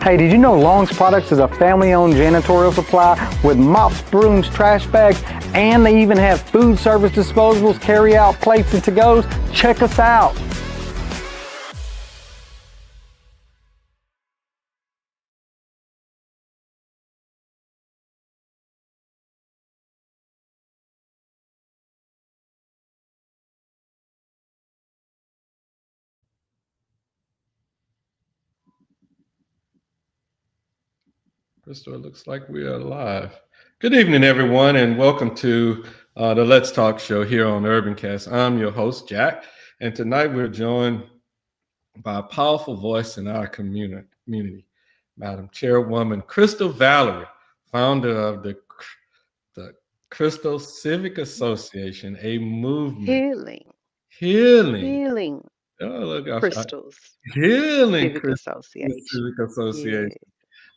Hey, did you know Long's Products is a family-owned janitorial supply with mops, brooms, trash bags, and they even have food service disposables, carry-out plates, and to-goes? Check us out. Crystal, it looks like we are live. Good evening, everyone, and welcome to the Let's Talk show here on UrbanCast. I'm your host, Jack, and tonight we're joined by a powerful voice in our community, Madam Chairwoman Crystal Vallery, founder of the Crystal Civic Association, a movement. Healing. Oh, look, Crystals Healing Civic Crystals Association. Civic Association. Yeah.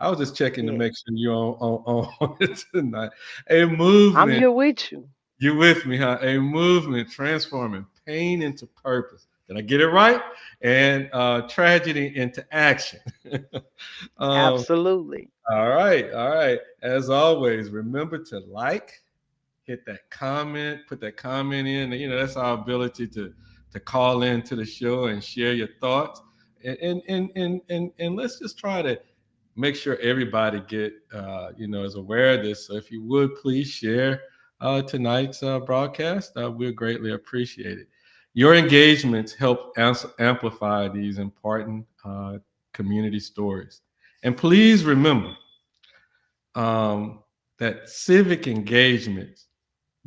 I was just checking to Yeah. make sure you're on it tonight. A movement. I'm here with you. You with me, huh? A movement transforming pain into purpose. Did I get it right? And tragedy into action. Absolutely. All right. As always, remember to like, hit that comment, put that comment in. You know, that's our ability to call into the show and share your thoughts. And let's just try to make sure everybody is aware of this. So if you would please share tonight's broadcast, we'll greatly appreciate it. Your engagements help amplify these important community stories. And please remember that civic engagement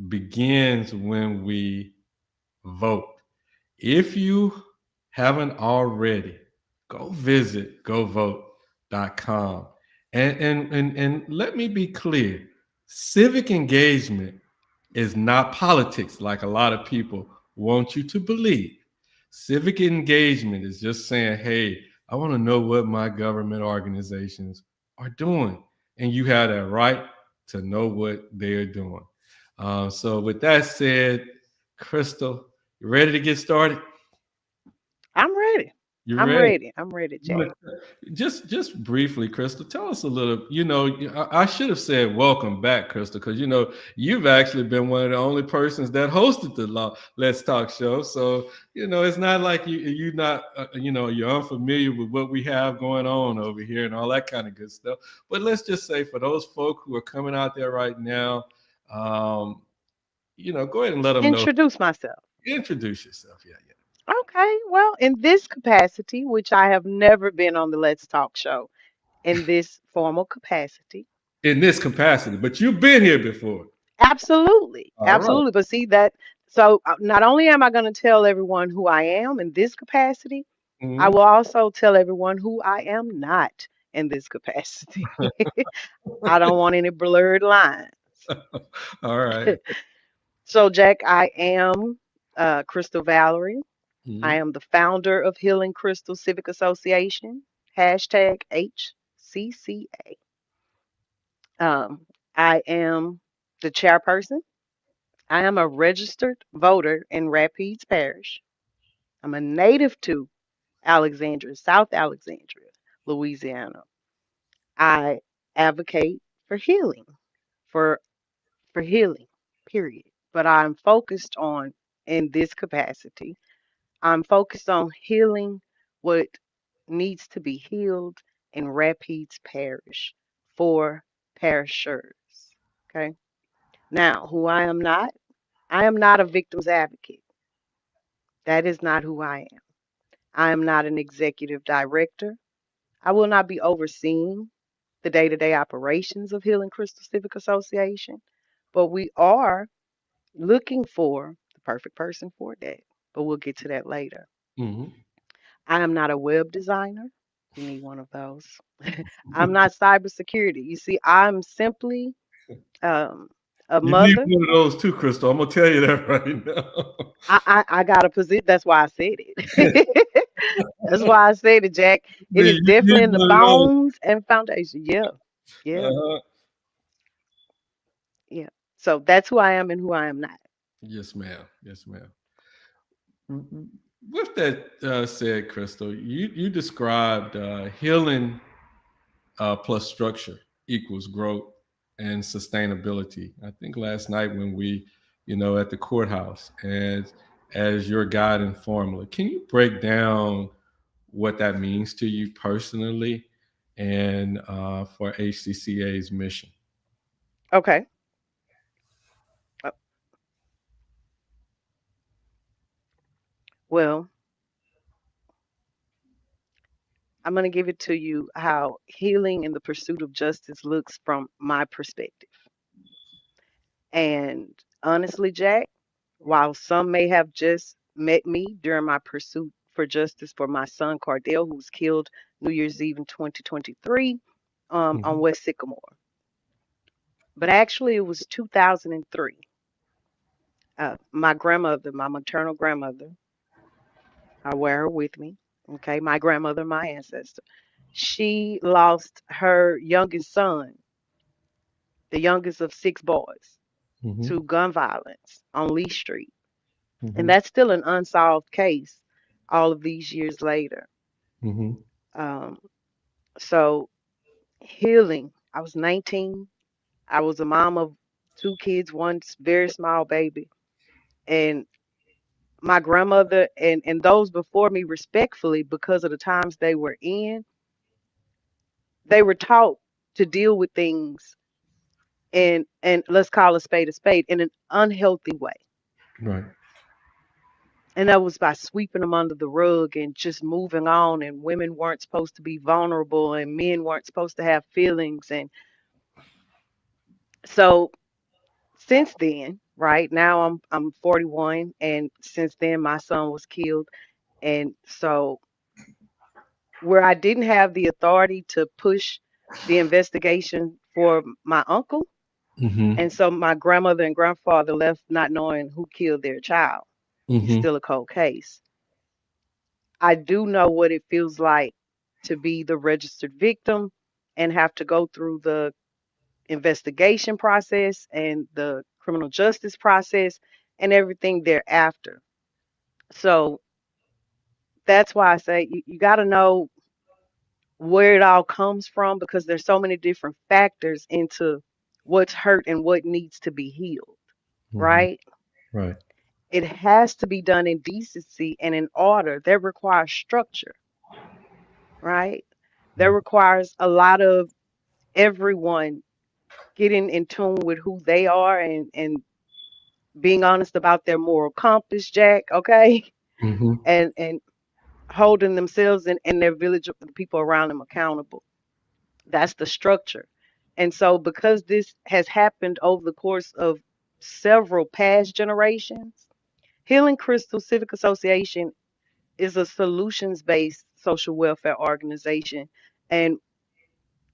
begins when we vote. If you haven't already, go visit govote.com. And let me be clear, civic engagement is not politics like a lot of people want you to believe. Civic engagement is just saying, hey, I want to know what my government organizations are doing. And you have that right to know what they're doing. So with that said, Crystal, you ready to get started? I'm ready. You I'm ready? ready. I'm ready, Jack. Just briefly, Crystal, tell us a little. I should have said welcome back, Crystal, because you've actually been one of the only persons that hosted the Let's Talk show. So it's not like you're not you're unfamiliar with what we have going on over here and all that kind of good stuff. But let's just say for those folk who are coming out there right now, go ahead and let them know. Introduce myself. Introduce yourself. Yeah. Okay. Well, in this capacity, which I have never been on the Let's Talk show, in this formal capacity. In this capacity, but you've been here before. Absolutely. All Absolutely. But see that. So not only am I going to tell everyone who I am in this capacity, I will also tell everyone who I am not in this capacity. I don't want any blurred lines. All right. So, Jack, I am Crystal Vallery. I Mhm. am the founder of Healing Crystals Civic Association, hashtag HCCA. I am the chairperson. I am a registered voter in Rapides Parish. I'm a native to Alexandria, South Alexandria, Louisiana. I advocate for healing, for healing, period. But I'm focused on, in this capacity, I'm focused on healing what needs to be healed in Rapides Parish for parishers. Okay. Now, who I am not a victim's advocate. That is not who I am. I am not an executive director. I will not be overseeing the day to day operations of Healing Crystal Civic Association, but we are looking for the perfect person for that. But we'll get to that later. Mhm. I am not a web designer. You need one of those. I'm not cybersecurity. You see, I'm simply um, a You need mother. one of those too, Crystal. I'm gonna tell you that right now. I got a position. That's why I said it. That's why I said it, Jack. It is You need definitely in the one of those. bones and foundation. Yeah, yeah, Uh-huh. yeah. So that's who I am and who I am not. Yes, ma'am. Yes, ma'am. With that said, Crystal, you described healing plus structure equals growth and sustainability. I think last night when we, at the courthouse, as your guiding formula, can you break down what that means to you personally and for HCCA's mission? Okay. Uh, Well, I'm going to give it to you how healing and the pursuit of justice looks from my perspective. And honestly, Jack, while some may have just met me during my pursuit for justice for my son Cardell, who was killed New Year's Eve in 2023 on Hmm. West Sycamore, but actually it was 2003. My grandmother, my maternal grandmother, I wear her with me. Okay, my grandmother, my ancestor, she lost her youngest son, the youngest of six boys, Hmm. to gun violence on Lee Street. And Hmm. that's still an unsolved case all of these years later. Hmm. Um, so, healing, I was 19. I was a mom of two kids, one very small baby. And my grandmother and those before me, respectfully, because of the times they were in, they were taught to deal with things and let's call a spade in an unhealthy way. Right. And that was by sweeping them under the rug and just moving on. And women weren't supposed to be vulnerable and men weren't supposed to have feelings. And so since then, right now I'm 41, and since then my son was killed. And so where I didn't have the authority to push the investigation for my uncle, Hmm. and so my grandmother and grandfather left not knowing who killed their child. It's Hmm. still a cold case. I do know what it feels like to be the registered victim and have to go through the investigation process and the criminal justice process and everything thereafter. So that's why I say you got to know where it all comes from, because there's so many different factors into what's hurt and what needs to be healed, Hmm. right? Right. It has to be done in decency and in order. That requires structure, right? That requires a lot of everyone getting in tune with who they are and being honest about their moral compass, Jack, okay? Hmm. And holding themselves and their village of the people around them accountable. That's the structure. And so because this has happened over the course of several past generations, Healing Crystal Civic Association is a solutions-based social welfare organization, and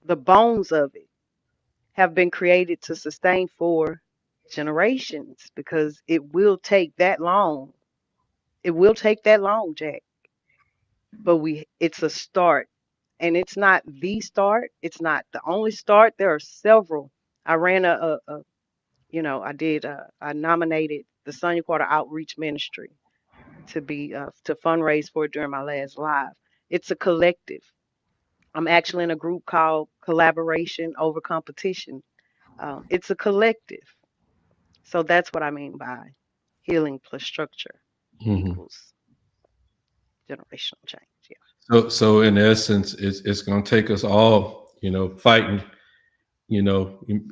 the bones of it have been created to sustain for generations, because it will take that long. It will take that long, Jack. But it's a start. And it's not the start. It's not the only start. There are several. I ran I nominated the Sonia Quarter Outreach Ministry to fundraise for it during my last live. It's a collective. I'm actually in a group called Collaboration Over Competition. It's a collective. So that's what I mean by healing plus structure Hmm. equals generational change. Yeah. So in essence, it's going to take us all, fighting. I'm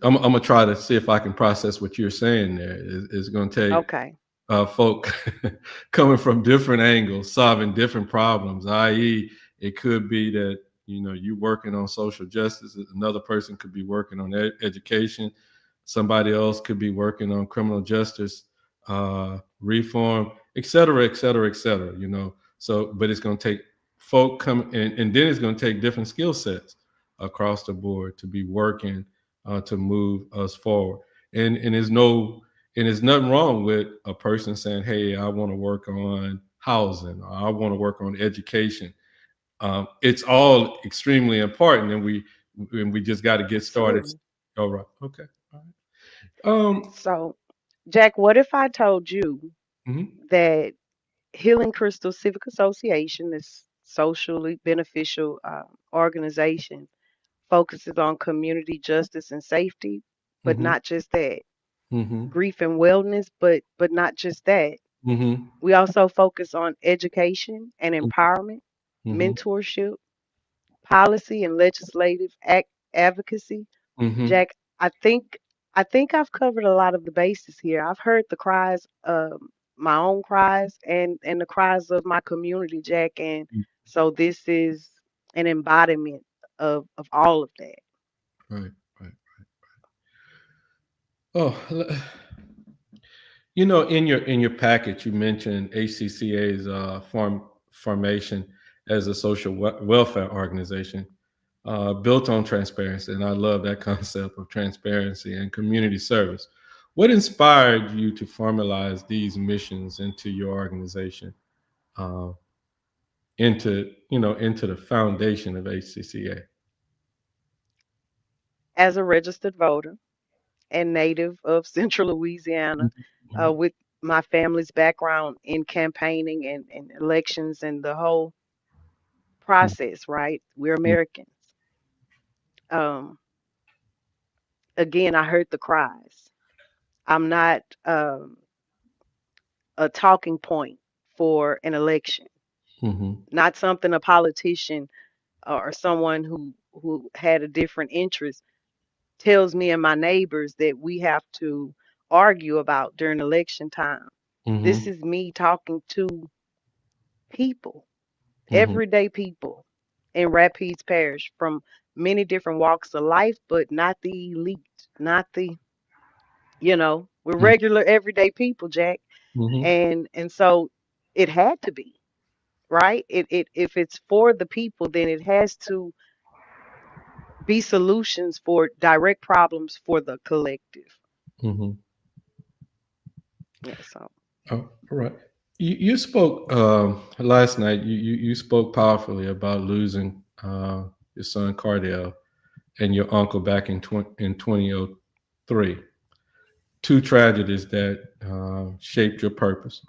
gonna try to see if I can process what you're saying there. It's going to take Okay. folk coming from different angles, solving different problems. I.e., it could be that you working on social justice, another person could be working on education, somebody else could be working on criminal justice reform, et cetera, et cetera, et cetera. So but it's going to take folk come and then it's going to take different skill sets across the board to be working to move us forward. And there's nothing wrong with a person saying, "Hey, I want to work on housing, or I want to work on education." It's all extremely important, and we just got to get started. Absolutely. All right, okay, all right. So, Jack, what if I told you Mhm. that Healing Crystal Civic Association, this socially beneficial organization, focuses on community justice and safety, but Mm-hmm. not just that. Mm-hmm. Grief and wellness, but not just that. Mm-hmm. We also focus on education and empowerment, Mm-hmm. mentorship, policy and legislative advocacy. Mm-hmm. Jack, I think I think I've covered a lot of the bases here. I've heard the cries, my own cries, and the cries of my community, Jack, and so this is an embodiment of all of that. Right. Right. Oh, in your package, you mentioned HCCA's formation as a social welfare organization built on transparency, and I love that concept of transparency and community service. What inspired you to formalize these missions into your organization, uh, into the foundation of HCCA? As a registered voter and native of Central Louisiana, Mhm. with my family's background in campaigning and elections and the whole process, right? We're Americans. Um, Again, I heard the cries. I'm not a talking point for an election, Mhm. not something a politician or someone who had a different interest tells me and my neighbors that we have to argue about during election time. This Mhm. is me talking to people, Mhm. everyday people in Rapides Parish from many different walks of life, but not the elite, not the, we're Mhm. regular everyday people, Jack. Mhm. And so it had to be, right? It if it's for the people, then it has to be solutions for direct problems for the collective. Mhm. Yeah, so Oh, all right. You spoke last night. You spoke powerfully about losing your son Cardell and your uncle back in 2003. Two tragedies that shaped your purpose.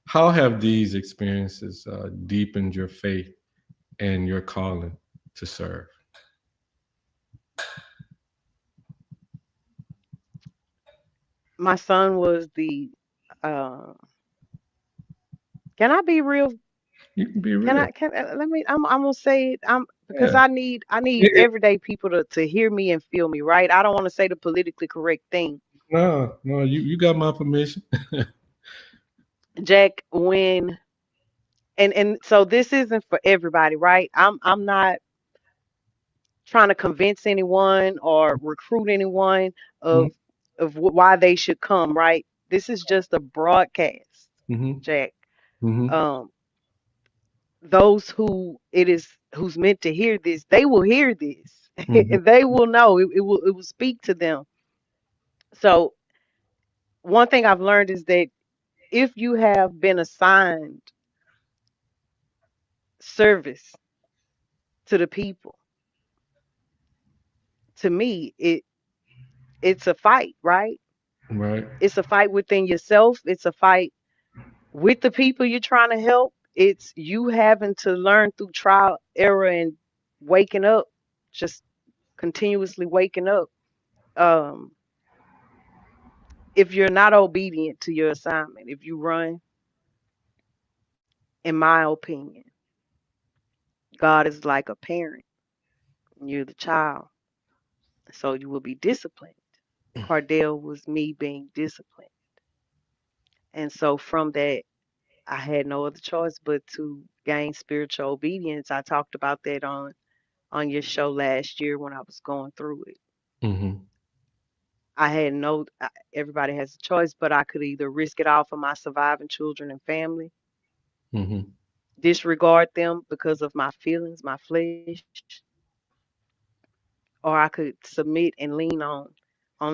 How have these experiences deepened your faith and your calling to serve? my son was the uh can I be real? You can be Can real. I can let me I'm gonna say it. I'm because Yeah. I need Yeah. everyday people to hear me and feel me, right? I don't want to say the politically correct thing. No, no, you got my permission. Jack, when and so this isn't for everybody, right? I'm not trying to convince anyone or recruit anyone Mhm. of why they should come, right? This is just a broadcast, Mhm. Jack. Mhm. Um, those who's meant to hear this, they will hear this. Mhm. And they will know it will speak to them. So one thing I've learned is that if you have been assigned service to the people, to me, it's a fight, right? Right. It's a fight within yourself. It's a fight with the people you're trying to help. It's you having to learn through trial, error, and waking up, just continuously waking up. Um, if you're not obedient to your assignment, if you run, in my opinion, God is like a parent. You're the child, so you will be disciplined. Cardell was me being disciplined. And so from that, I had no other choice but to gain spiritual obedience. I talked about that on your show last year when I was going through it. Mhm. I had no, everybody has a choice, but I could either risk it all for my surviving children and family, Mhm. disregard them because of my feelings, my flesh, or I could submit and lean on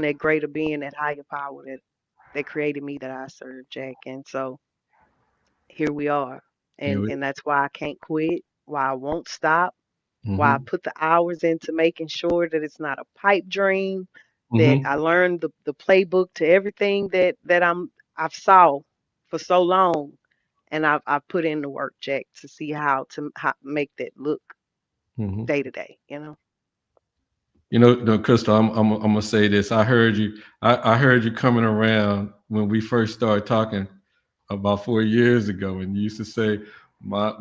that greater being, that higher power that created me, that I serve, Jack. And so here we are. Here And that's why I can't quit, why I won't stop, why I Mhm. put the hours into making sure that it's not a pipe dream, that Mhm. I learned the playbook to everything I've saw for so long, and I've put in the work, Jack, to see how to make that look Mhm. day to day. No, Crystal, I'm gonna say this. I heard you. I heard you coming around when we first started talking about 4 years ago, and you used to say, my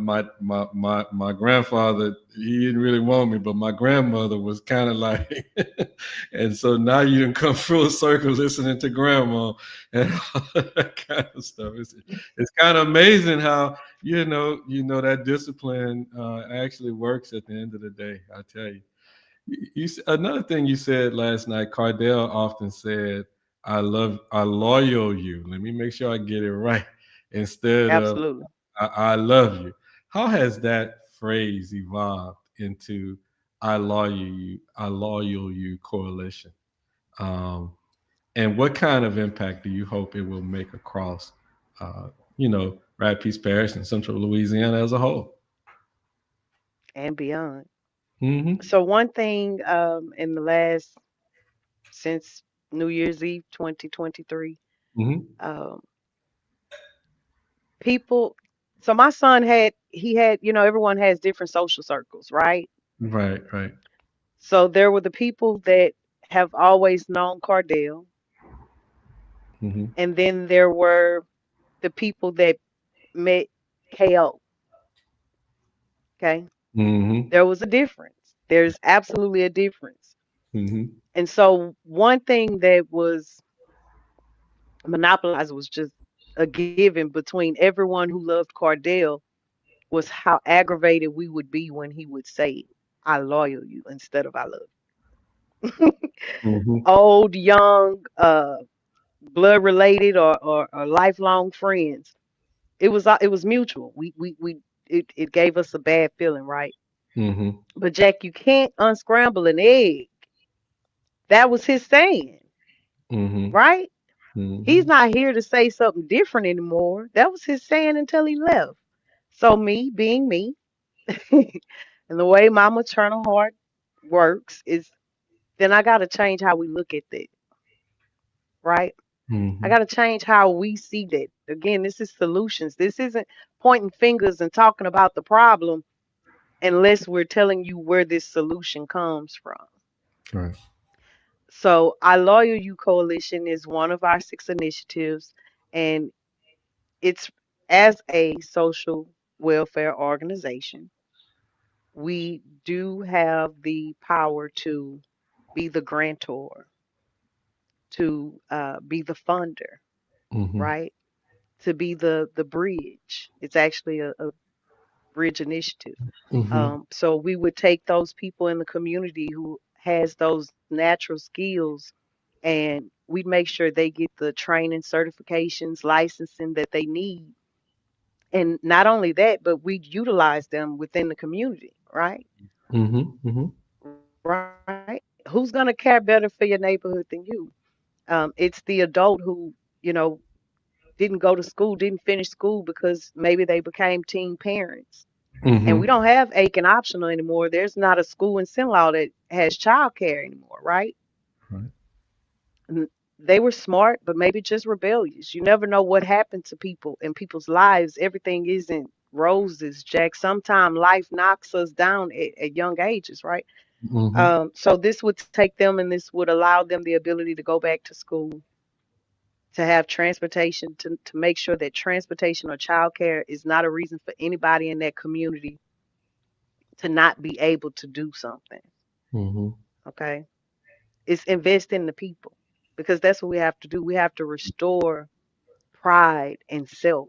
grandfather, he didn't really want me, but my grandmother was kind of like, and so now you done come full circle listening to grandma and all that kind of stuff. It's kind of amazing how that discipline actually works at the end of the day. I tell you. Another thing you said last night, Cardell often said, I loyal you. Let me make sure I get it right instead of Absolutely. I love you. How has that phrase evolved into I loyal you coalition? Um, and what kind of impact do you hope it will make across, Rapides Parish and Central Louisiana as a whole? And beyond. Mm-hmm. So one thing in the last since New Year's Eve 2023, Mm-hmm. um, people. So my son had, everyone has different social circles, right? Right, right. So there were the people that have always known Cardell, Mm-hmm. and then there were the people that met KO. Okay. Mm-hmm. There was a difference. There's absolutely a difference. Mm-hmm. And so one thing that was monopolized was just a given between everyone who loved Cardell was how aggravated we would be when he would say, I loyal you instead of I love you. Mm-hmm. Old, young, blood related or lifelong friends. It was mutual. It gave us a bad feeling, right? Mm-hmm. But Jack, you can't unscramble an egg. That was his saying, Mm-hmm. right? He's Mm-hmm. not here to say something different anymore. That was his saying until he left. So me being me, and the way my maternal heart works is then I got to change how we look at that, right? I Mm-hmm. got to change how we see that. Again, this is solutions. This isn't pointing fingers and talking about the problem unless we're telling you where this solution comes from. Right. So, our Loyal You Coalition is one of our 6 initiatives, and it's as a social welfare organization. We do have the power to be the grantor, to be the funder, Mm-hmm. right? To be the bridge. It's actually a bridge initiative. Mm-hmm. So we would take those people in the community who has those natural skills, and we make sure they get the training, certifications, licensing that they need. And not only that, but we utilize them within the community, right? Mm-hmm. Mm-hmm. Right. Who's gonna care better for your neighborhood than you? It's the adult who, you know, didn't go to school, didn't finish school because maybe they became teen parents. And we Mm-hmm. don't have Aiken optional anymore. There's not a school in Sinlaw that has childcare anymore, right? Right. And they were smart, but maybe just rebellious. You never know what happened to people in people's lives. Everything isn't roses, Jack. Sometimes life knocks us down at young ages, right? Mm-hmm. So this would take them and this would allow them the ability to go back to school, to have transportation, to make sure that transportation or childcare is not a reason for anybody in that community to not be able to do something. Mm-hmm. Okay. It's invest in the people because that's what we have to do. We have to restore pride and self.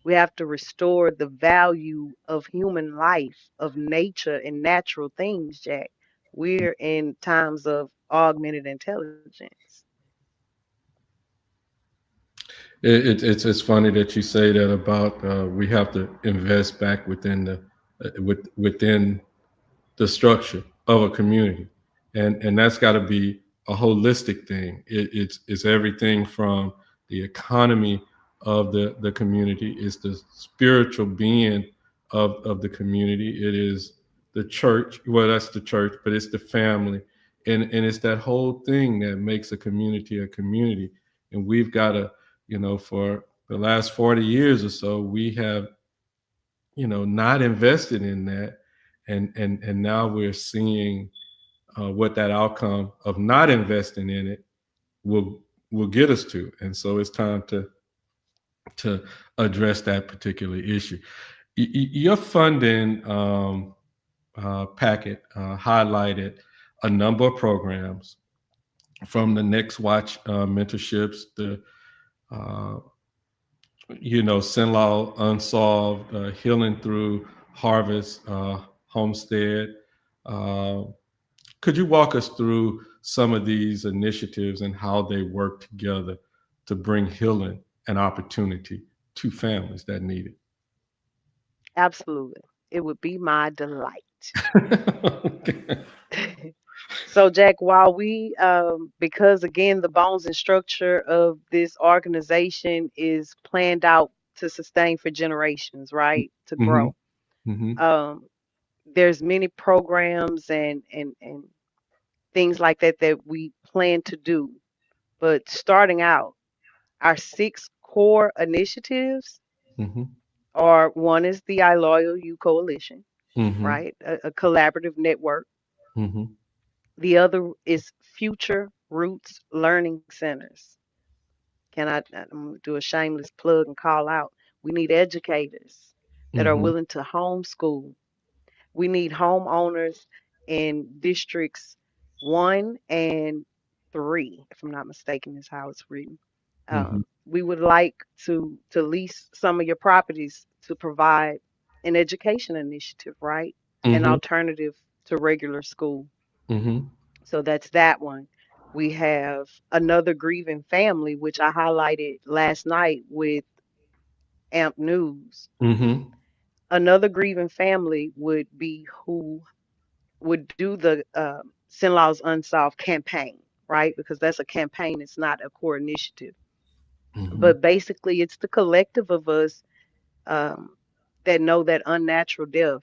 We have to restore the value of human life, of nature and natural things, Jack. We're in times of augmented intelligence. It's funny that you say that about we have to invest back within within the structure of a community, and that's got to be a holistic thing. It's everything from the economy of the community, it's the spiritual being of the community, it is the church. Well, that's the church, but it's the family, and it's that whole thing that makes a community. And we've got to, for the last 40 years or so, we have not invested in that, and now we're seeing what that outcome of not investing in it will get us to. And so it's time to address that particular issue. Your funding packet highlighted a number of programs from the Next Watch mentorships, the uh, Sinlaw Unsolved, Healing Through Harvest, Homestead. Uh, could you walk us through some of these initiatives and how they work together to bring healing and opportunity to families that need Absolutely. It would be my delight. it? Okay. So, Jack, while because again, the bones and structure of this organization is planned out to sustain for generations, right? To Mm-hmm. grow. Mm-hmm. Um, there's many programs and things like that that we plan to do. But starting out, our six core initiatives Mm-hmm. are one is the I Loyal You Coalition, Mm-hmm. right? A collaborative network. Mm-hmm. The other is Future Roots Learning Centers. I'm gonna do a shameless plug and call out. We need educators that are Mm-hmm. willing to homeschool. We need homeowners in districts 1 and 3, if I'm not mistaken, is how it's written. Mm-hmm. We would like to lease some of your properties to provide an education initiative, right? An Mm-hmm. alternative to regular school. Mm-hmm. So that's that one. We have another grieving family, which I highlighted last night with AMP News. Mm-hmm. Another grieving family would be who would do the Sinlaw's Unsolved campaign, right? Because that's a campaign, it's not a core initiative. Mm-hmm. But basically, it's the collective of us um, that know that unnatural death,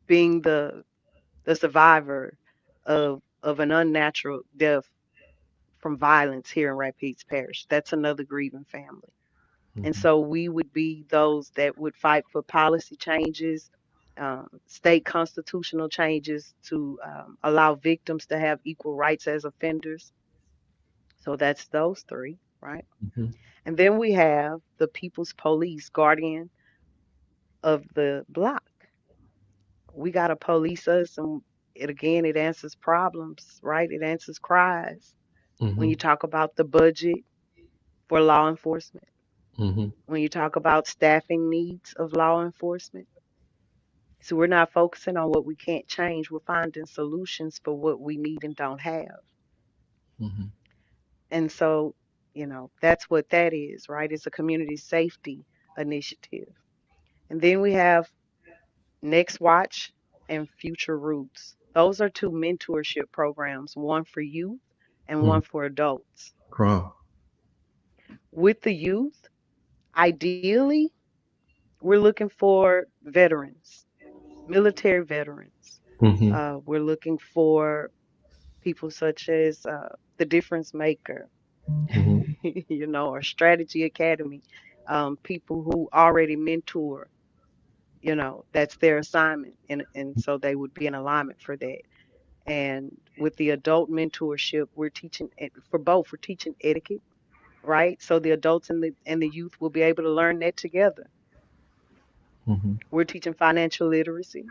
being the survivor of an unnatural death from violence here in Rapides Parish. That's another grieving family. And Mm-hmm. so we would be those that would fight for policy changes, state constitutional changes to allow victims to have equal rights as offenders. So that's those three, right? Mm-hmm. And then we have the People's Police, guardian of the block. We got to police us, and it answers problems, right? It answers cries. When Mm-hmm. you talk about the budget for law enforcement, Mm-hmm. when you talk about staffing needs of law enforcement. So we're not focusing on what we can't change. We're finding solutions for what we need and don't have. Mm-hmm. And so, that's what that is, right? It's a community safety initiative. And then we have Next Watch and Future Roots. Those are two mentorship programs, one for youth and Mm-hmm. one for adults. Wow. With the youth, ideally, we're looking for veterans, military veterans. Mm-hmm. We're looking for people such as the Difference Maker, Mm-hmm. or Strategy Academy, people who already mentor, that's their assignment. And so they would be in alignment for that. And with the adult mentorship, we're teaching it for both. We're teaching etiquette, right? So the adults and the youth will be able to learn that together. Mm-hmm. We're teaching financial literacy,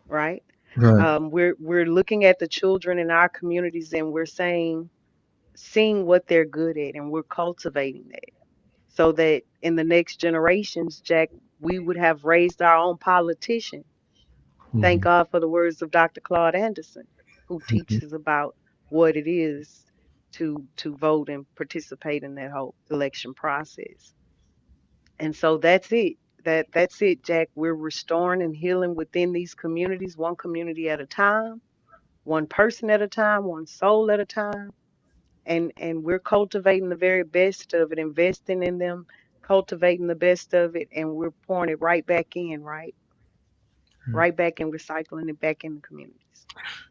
right? Right. We're looking at the children in our communities and we're seeing what they're good at, and we're cultivating that so that in the next generations, Jack, we would have raised our own politician. Thank Mm-hmm. God for the words of Dr. Claude Anderson, who Mm-hmm. teaches about what it is to vote and participate in that whole election process. And so that's it. That's it, Jack. We're restoring and healing within these communities, one community at a time, one person at a time, one soul at a time. And we're cultivating the very best of it, investing in them, cultivating the best of it, and we're pouring it right back in, right back and recycling it back in the communities.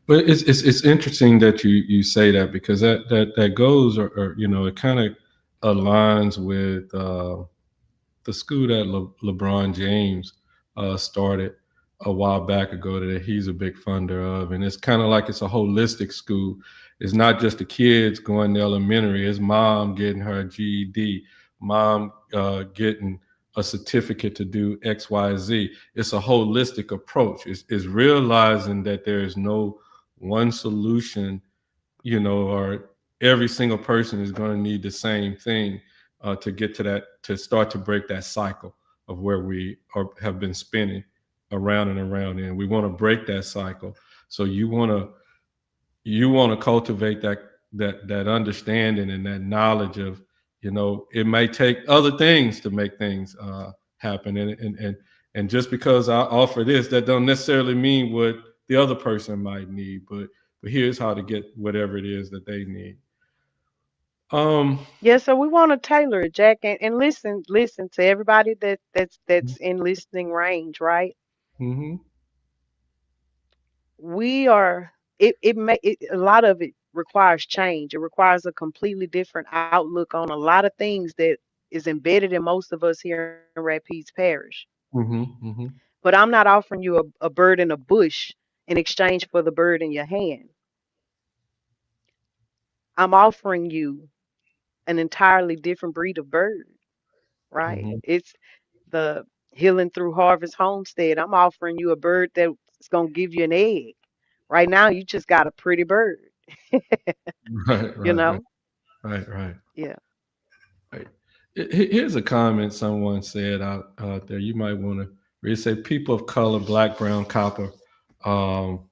But it's interesting that you say that, because that goes, or it kind of aligns with the school that LeBron James started. a while back ago that he's a big funder of, and it's kind of like it's a holistic school. It's not just the kids going to elementary. It's mom getting her GED, mom getting a certificate to do X, Y, Z. It's a holistic approach. It's realizing that there is no one solution, or every single person is going to need the same thing to get to that, to start to break that cycle of where we have been spinning around and around. And we want to break that cycle. So you want to cultivate that understanding and that knowledge of, it may take other things to make things happen. And just because I offer this, that don't necessarily mean what the other person might need, but here's how to get whatever it is that they need. Yeah, so we want to tailor it, Jack, and listen to everybody that's in listening range, right? Mm-hmm. We are a lot of it requires change. It requires a completely different outlook on a lot of things that is embedded in most of us here in Rapides Parish. Mm-hmm. Mm-hmm. But I'm not offering you a bird in a bush in exchange for the bird in your hand. I'm offering you an entirely different breed of bird, right? Mm-hmm. It's the Healing Through Harvest Homestead. I'm offering you a bird that's going to give you an egg. Right now, you just got a pretty bird, Right, you right, right, know? right, right. Yeah, Right. Here's a comment someone said out there. You might want to read. Say people of color, black, brown, copper. Um,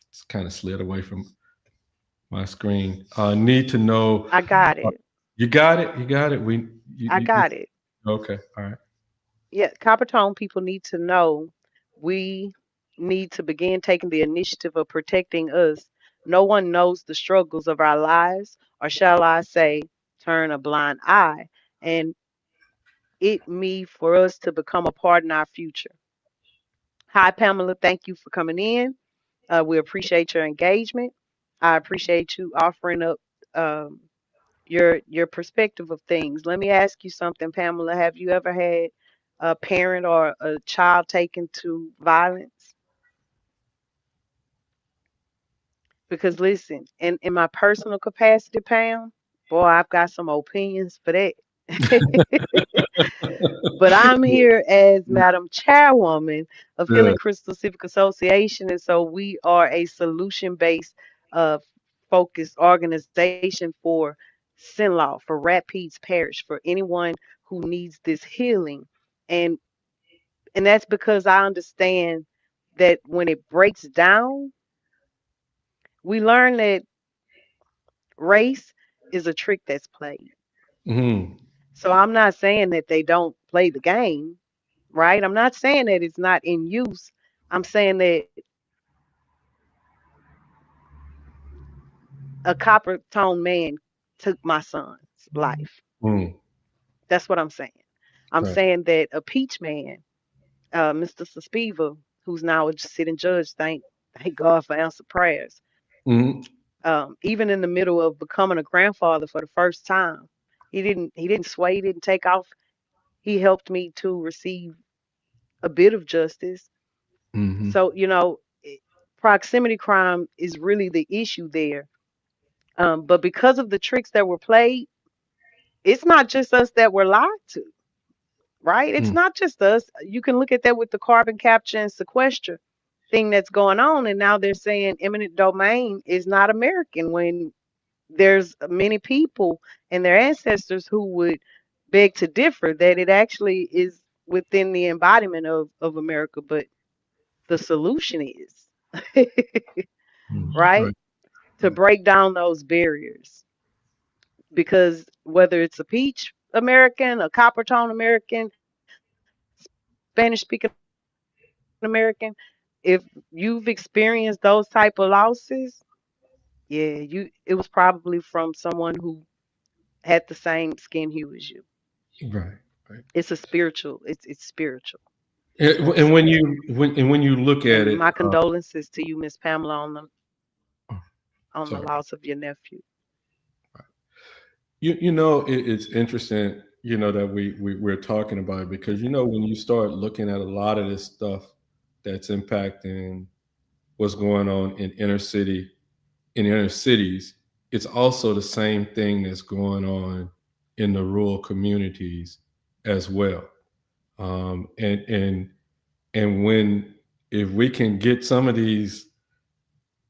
it's kind of slid away from my screen. Need to know. I got uh, it. You got it. You got it. I got it. Okay. All right. Yeah, Copper Tone people need to know we need to begin taking the initiative of protecting us. No one knows the struggles of our lives, or shall I say, turn a blind eye. And it me for us to become a part in our future. Hi, Pamela. Thank you for coming in. We appreciate your engagement. I appreciate you offering up um, your perspective of things. Let me ask you something, Pamela. Have you ever had a parent or a child taken to violence? Because listen, in my personal capacity, Pam, boy, I've got some opinions for that. But I'm here as Madam Chairwoman of Yeah. Healing Crystals Civic Association, and so we are a solution-based, uh, focused organization for Sinlaw, for Rapides Parish, for anyone who needs this healing, and and that's because I understand that when it breaks down, we learn that race is a trick that's played. Mm-hmm. So I'm not saying that they don't play the game, right? I'm not saying that it's not in use. I'm saying that a copper tone man took my son's life. Mm. That's what I'm saying. I'm Right. saying that a peach man, Mr. Saspiva, who's now a sitting judge, thank God for answer prayers. Mm-hmm. Even in the middle of becoming a grandfather for the first time, he didn't sway, he didn't take off. He helped me to receive a bit of justice. Mm-hmm. So, proximity crime is really the issue there. But because of the tricks that were played, it's not just us that were lied to, right? It's Mm. not just us. You can look at that with the carbon capture and sequester thing that's going on. And now they're saying eminent domain is not American when there's many people and their ancestors who would beg to differ that it actually is within the embodiment of America. But the solution is, Mm. right, Right. to break down those barriers. Because whether it's a peach American, a copper tone American, Spanish speaking American, if you've experienced those type of losses, yeah, it was probably from someone who had the same skin hue as you. Right. Right. It's spiritual. And when So, you look at and it, my condolences to you, Miss Pamela, oh, on the sorry. loss of your nephew. It's interesting, that we're talking about it, because when you start looking at a lot of this stuff, that's impacting what's going on in inner cities, it's also the same thing that's going on in the rural communities as well. And when if we can get some of these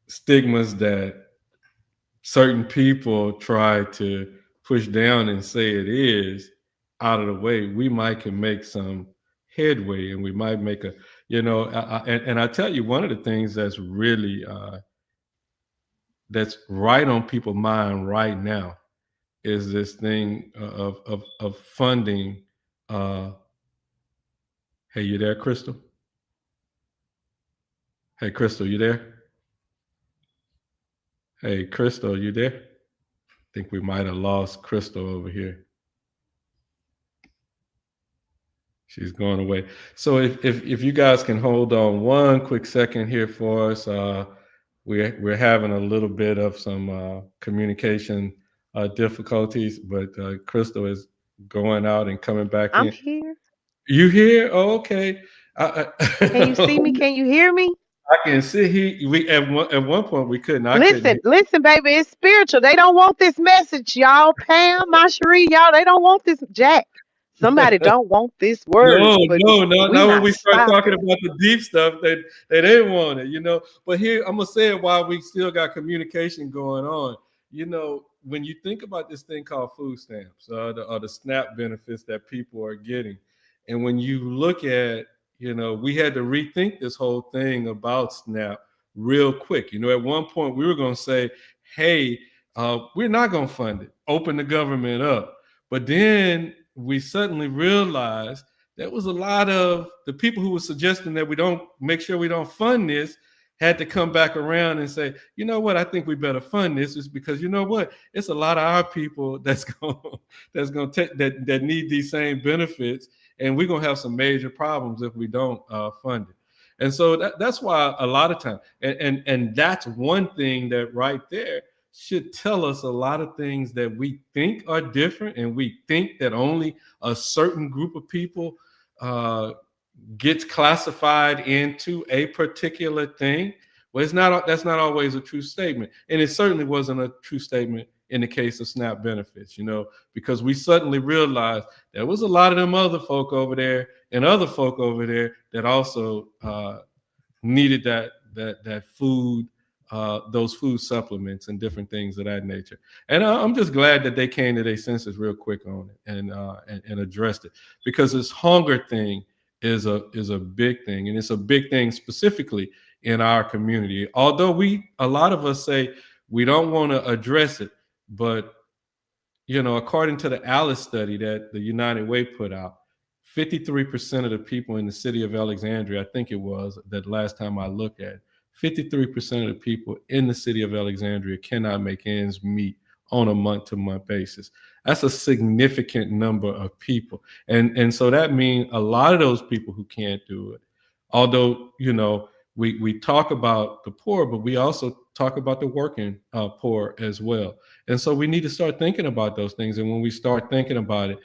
stigmas that certain people try to push down and say it is out of the way, we might can make some headway, and we might make a, and I tell you, one of the things that's really that's right on people's mind right now is this thing of funding. Uh, hey, you there, Crystal? Hey, Crystal, you there? Hey, Crystal, you there? I think we might have lost Crystal over here. She's going away. So if you guys can hold on one quick second here for us, we're having a little bit of some communication difficulties, but Crystal is going out and coming back I'm in. here. You here? Oh, okay. Can you see me? Can you hear me? I can see we at one point we couldn't. I couldn't. Listen, baby, it's spiritual. They don't want this message, y'all. Pam, Cherie, y'all, they don't want this. Jack, somebody don't want this word, No, but no, we not when not we start talking stopping. about the deep stuff. They didn't want it. But here I'm gonna say it while we still got communication going on. When you think about this thing called food stamps, or the SNAP benefits that people are getting, and when you look at, we had to rethink this whole thing about SNAP real quick. At one point we were gonna say, hey, we're not gonna fund it, open the government up. But then we suddenly realized there was a lot of the people who were suggesting that we don't make sure we don't fund this had to come back around and say, you know what, I think we better fund this, is because you know what, it's a lot of our people that's going to take that need these same benefits, and we're going to have some major problems if we don't fund it. And so that's why a lot of times, and that's one thing that right there should tell us a lot of things that we think are different, and we think that only a certain group of people gets classified into a particular thing. Well, that's not always a true statement, and it certainly wasn't a true statement in the case of SNAP benefits. Because we suddenly realized there was a lot of them other folk over there and other folk over there that also needed that food, those food supplements and different things of that nature. And I'm just glad that they came to their senses real quick on it and addressed it, because this hunger thing is a big thing, and it's a big thing specifically in our community. Although a lot of us say we don't want to address it, but according to the Alice study that the United Way put out, 53% of the people in the city of Alexandria, I think it was that last time I looked at, 53% of the people in the city of Alexandria cannot make ends meet on a month-to-month basis. That's a significant number of people. And so that means a lot of those people who can't do it, although, we talk about the poor, but we also talk about the working poor as well. And so we need to start thinking about those things. And when we start thinking about it,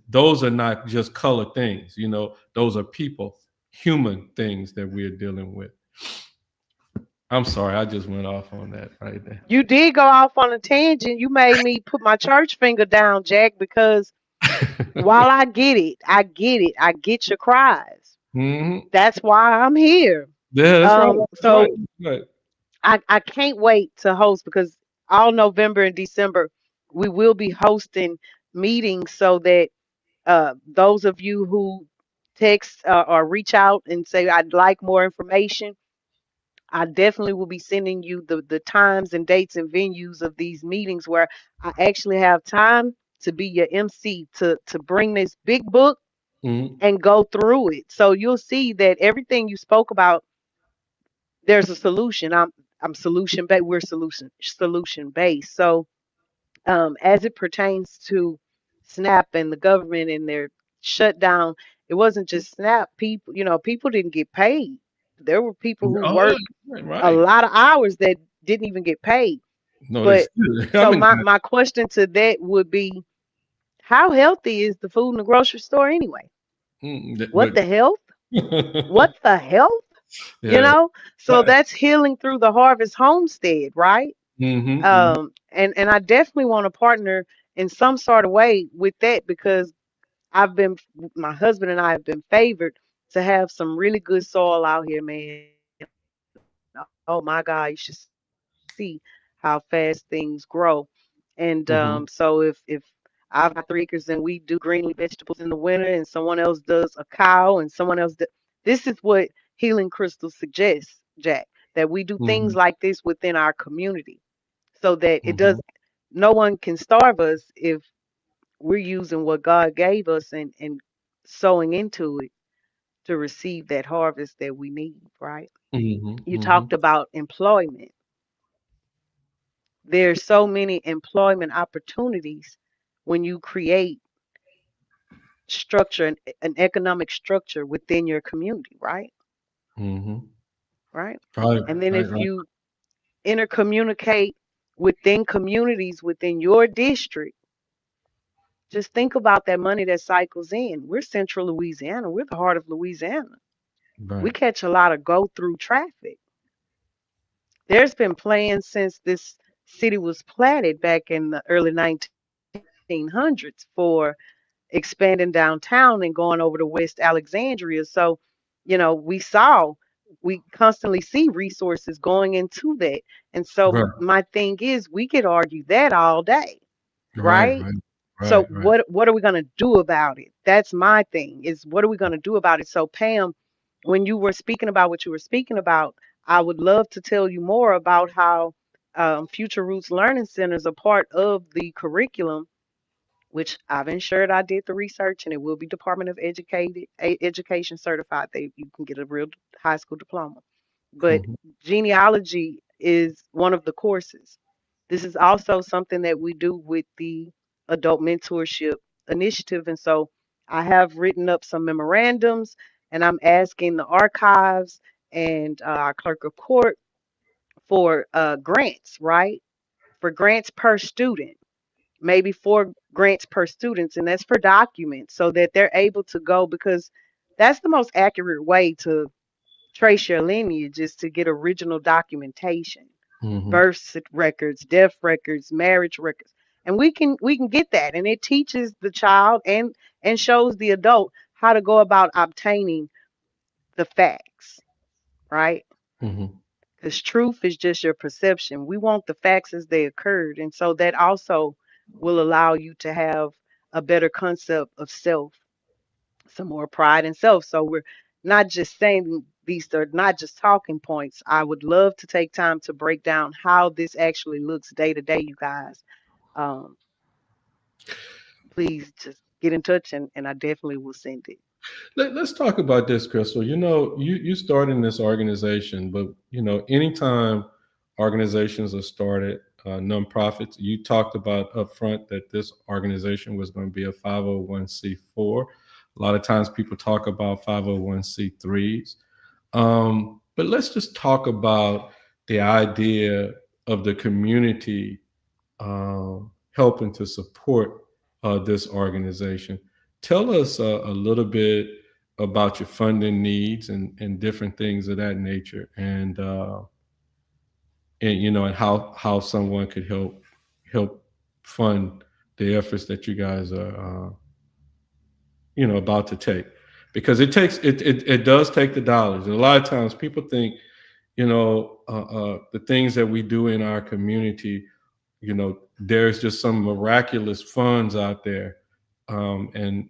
those are not just color things, those are people, human things that we're dealing with. I'm sorry, I just went off on that right there. You did go off on a tangent. You made me put my church finger down, Jack, because while I get it, I get your cries. Mm-hmm. That's why I'm here. Yeah, that's right. So Right. I can't wait to host, because all November and December we will be hosting meetings, so that those of you who text or reach out and say I'd like more information, I definitely will be sending you the times and dates and venues of these meetings, where I actually have time to be your MC to bring this big book Mm-hmm. and go through it. So you'll see that everything you spoke about, there's a solution. I'm solution based. We're solution based. So as it pertains to SNAP and the government and their shutdown, it wasn't just SNAP. People didn't get paid. There were people who Oh, worked a right. lot of hours that didn't even get paid. No, they But still. I so mean, my question to that would be, how healthy is the food in the grocery store anyway? What but the health? What the health? you Yeah. know? So that's healing through the Harvest Homestead, right? Mm-hmm. And I definitely want to partner in some sort of way with that because I've been, my husband and I have been favored to have some really good soil out here, man. Oh my God, you should see how fast things grow. And so Mm-hmm. if I've got 3 acres and we do green leaf vegetables in the winter and someone else does a cow and someone else does, this is what Healing Crystals suggests, Jack, that we do Mm-hmm. things like this within our community so that it Mm-hmm. does, no one can starve us if we're using what God gave us and sowing into it to receive that harvest that we need, right? You Mm-hmm. talked about employment. There's so many employment opportunities when you create structure, an economic structure within your community, right? Mm-hmm. Right. Right, And then right, if right. you intercommunicate within communities within your district, just think about that money that cycles in. We're central Louisiana. We're the heart of Louisiana. We Right. catch a lot of go through traffic. There's been plans since this city was platted back in the early 1900s for expanding downtown and going over to West Alexandria. So, we constantly see resources going into that. And so Right. my thing is we could argue that all day, Right. right? Right. So Right. Right. what are we going to do about it? That's my thing. Is what are we going to do about it? So Pam, when you were speaking about what you were speaking about, I would love to tell you more about how Future Roots Learning Centers are part of the curriculum, which I've ensured I did the research, and it will be Department of Education certified. You can get a real high school diploma. But Mm-hmm. genealogy is one of the courses. This is also something that we do with the Adult Mentorship Initiative. And so I have written up some memorandums and I'm asking the archives and our clerk of court for grants, right? For grants per student, maybe 4 grants per student, and that's for documents so that they're able to go because that's the most accurate way to trace your lineage is to get original documentation, Mm-hmm. birth records, death records, marriage records. And we can get that. And it teaches the child and shows the adult how to go about obtaining the facts, right? Mm-hmm. Because truth is just your perception. We want the facts as they occurred. And so that also will allow you to have a better concept of self, some more pride in self. So we're not just saying these are not just talking points. I would love to take time to break down how this actually looks day to day, you guys. Um, please just get in touch and I definitely will send it. Let's talk about this, Crystal. You started in this organization, but anytime organizations are started, nonprofits, you talked about upfront that this organization was going to be a 501c4. A lot of times people talk about 501c3s. But let's just talk about the idea of the community helping to support this organization. Tell us a little bit about your funding needs and different things of that nature, and how someone could help fund the efforts that you guys are about to take, because it does take the dollars. And a lot of times people think the things that we do in our community, there's just some miraculous funds out there, and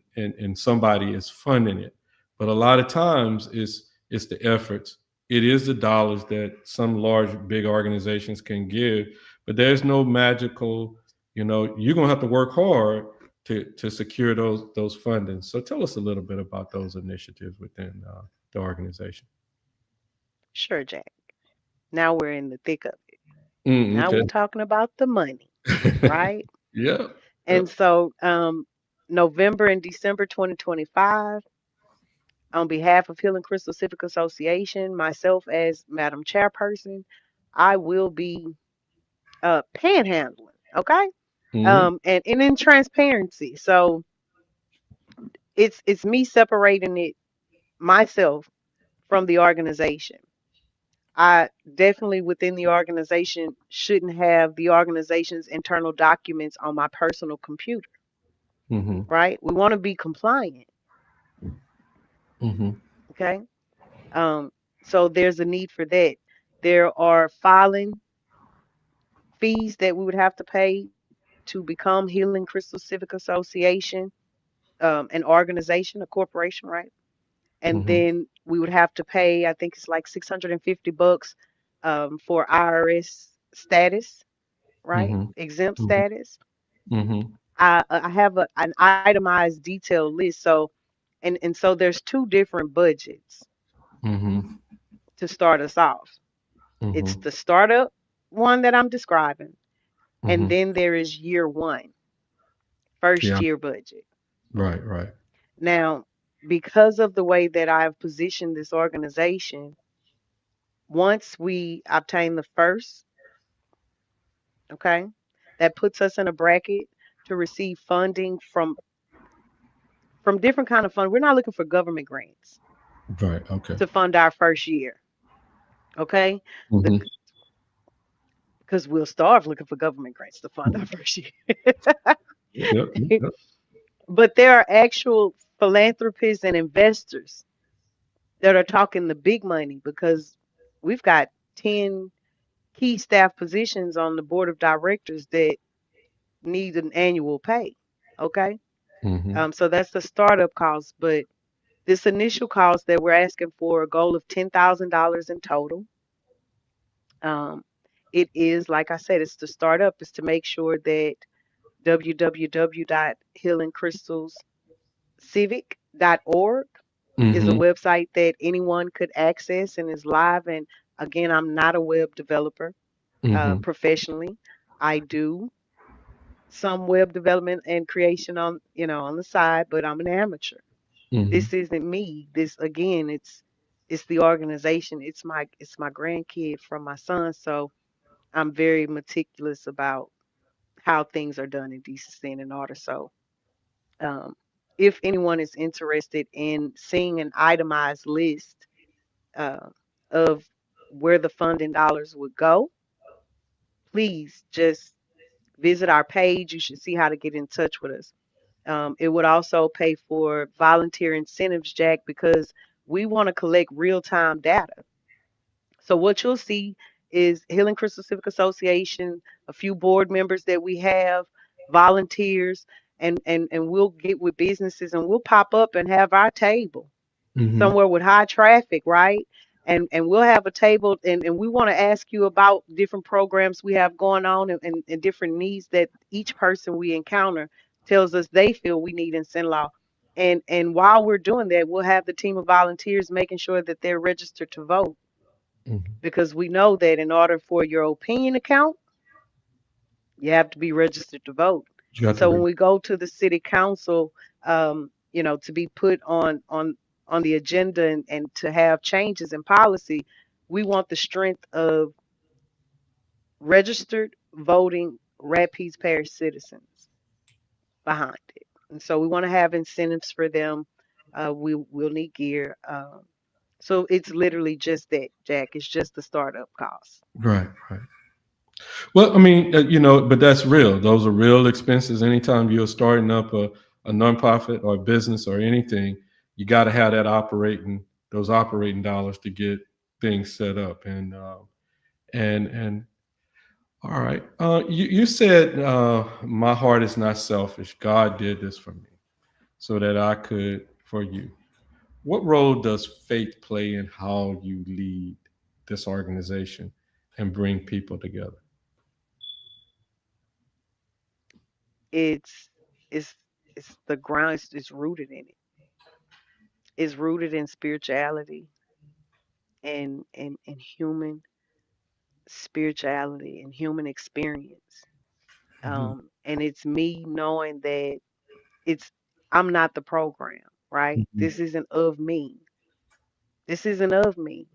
somebody is funding it. But a lot of times it's the efforts. It is the dollars that some large big organizations can give, but there's no magical. You're gonna have to work hard to secure those fundings. So tell us a little bit about those initiatives within the organization. Sure, Jack. Now we're in the thick of it. Now Okay. we're talking about the money, right? Yeah. And Yep. so November and December 2025, on behalf of Healing Crystal Civic Association, myself as Madam Chairperson, I will be panhandling, okay? Hmm. And in transparency. So it's me separating it myself from the organization. I definitely within the organization shouldn't have the organization's internal documents on my personal computer, Mm-hmm. right? We want to be compliant, Mm-hmm. okay? Um, so there's a need for that. There are filing fees that we would have to pay to become Healing Crystal Civic Association, an organization, a corporation, right? And Mm-hmm. then we would have to pay, I think it's like $650 for IRS status, right? Mm-hmm. Exempt Mm-hmm. status. Mm-hmm. I have an itemized detailed list. So, and so there's two different budgets Mm-hmm. to start us off. It's Mm-hmm. the startup one that I'm describing, and Mm-hmm. then there is year one, first Yeah. year budget. Right. Right. Now, because of the way that I've positioned this organization, once we obtain the first, okay, that puts us in a bracket to receive funding from different kind of fund. We're not looking for government grants Right. Okay. to fund our first year, okay? The Mm-hmm. because we'll starve looking for government grants to fund our first year. Yep. Yep. But there are actual philanthropists and investors that are talking the big money because we've got 10 key staff positions on the board of directors that need an annual pay. Okay. Mm-hmm. So that's the startup cost. But this initial cost that we're asking for a goal of $10,000 in total. Um, it is, like I said, it's the startup is to make sure that www.healingcrystalscivic.org is a Mm-hmm. website that anyone could access and is live. And again, I'm not a web developer Mm-hmm. professionally. I do some web development and creation on, on the side, but I'm an amateur. Mm-hmm. This isn't me. This again, it's the organization. It's my grandkid from my son. So I'm very meticulous about how things are done in decency and in order. So um, if anyone is interested in seeing an itemized list uh, of where the funding dollars would go, please just visit our page. You should see how to get in touch with us. It would also pay for volunteer incentives, Jack, because we want to collect real time data. So what you'll see is Healing Crystal Civic Association, a few board members that we have, volunteers, and we'll get with businesses and we'll pop up and have our table Mm-hmm. somewhere with high traffic, right? And we'll have a table and we want to ask you about different programs we have going on and different needs that each person we encounter tells us they feel we need in sin law. And while we're doing that, we'll have the team of volunteers making sure that they're registered to vote Mm-hmm. because we know that in order for your opinion to count, you have to be registered to vote. You got to So when read. we go to the city council, to be put on the agenda and to have changes in policy, we want the strength of registered voting Rapides Parish citizens behind it. And so we want to have incentives for them. We'll need gear. So it's literally just that, Jack. It's just the startup cost. Right. Right. Well, I mean, but that's real. Those are real expenses. Anytime you're starting up a nonprofit or a business or anything, you got to have those operating dollars to get things set up. And all right. You said my heart is not selfish. God did this for me so that I could for you. What role does faith play in how you lead this organization and bring people together? It's it's it's the ground. It's rooted in it. It's rooted in spirituality and human spirituality and human experience. Mm-hmm. And it's me knowing that it's I'm not the program, right? This isn't of me. This isn't of me.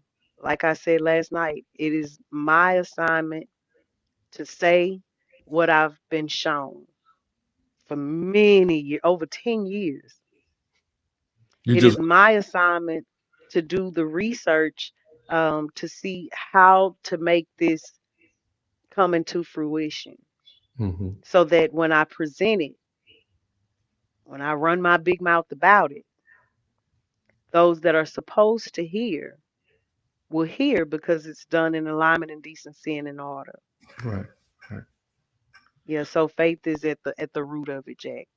Like I said last night, it is my assignment to say what I've been shown for many years, over 10 years. You It just is my assignment to do the research to see how to make this come into fruition Mm-hmm. so that when I present it, when I run my big mouth about it, those that are supposed to hear will hear because it's done in alignment and decency and in order. Right. Right. Yeah, so faith is at the root of it, Jack.